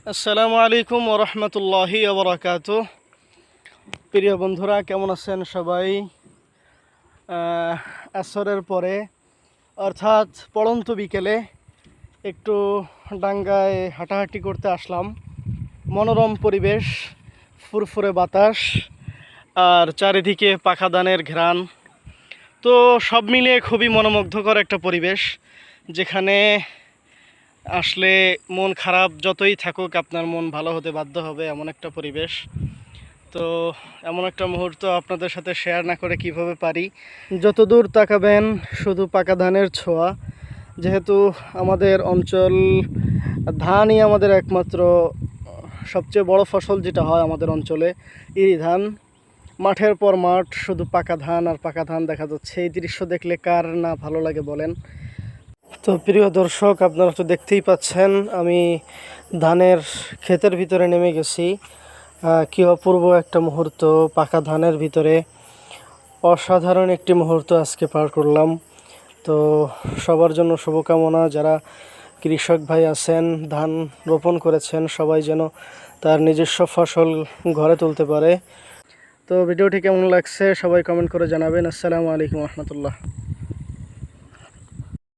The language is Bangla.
আসসালামু আলাইকুম ওরহমতুল্লাহি ওবরাকাতু। প্রিয় বন্ধুরা, কেমন আছেন সবাই? আসরের পরে অর্থাৎ পড়ন্ত বিকেলে একটু ডাঙ্গায় হাঁটাহাঁটি করতে আসলাম। মনোরম পরিবেশ, ফুরফুরে বাতাস আর চারিদিকে পাখা ধানের ঘ্রাণ। তো সব মিলিয়ে খুবই মনোমুগ্ধকর একটা পরিবেশ, যেখানে আসলে মন খারাপ যতই থাকুক আপনার মন ভালো হতে বাধ্য হবে, এমন একটা পরিবেশ। তো এমন একটা মুহূর্ত আপনাদের সাথে শেয়ার না করে কিভাবে পারি। যতদূর তাকাবেন শুধু পাকা ধানের ছোঁয়া। যেহেতু আমাদের অঞ্চল ধানই আমাদের একমাত্র সবচেয়ে বড় ফসল যেটা হয় আমাদের অঞ্চলে, এই ধান। মাঠের পর মাঠ শুধু পাকা ধান আর পাকা ধান দেখা যাচ্ছে। এই দৃশ্য দেখলে কার না ভালো লাগে বলেন? তো প্রিয় দর্শক, আপনারা তো দেখতেই পাচ্ছেন আমি ধানের ক্ষেতের ভিতরে নেমে গেছি। কি অপূর্ব একটা মুহূর্ত, পাকা ধানের ভিতরে অসাধারণ একটি মুহূর্ত আজকে পার করলাম। তো সবার জন্য শুভকামনা, যারা কৃষক ভাই আছেন, ধান রোপণ করেছেন, সবাই যেন তার নিজস্ব ফসল ঘরে তুলতে পারে। তো ভিডিওটি কেমন লাগছে সবাই কমেন্ট করে জানাবেন। আসসালামু আলাইকুম রহমতুল্লাহ।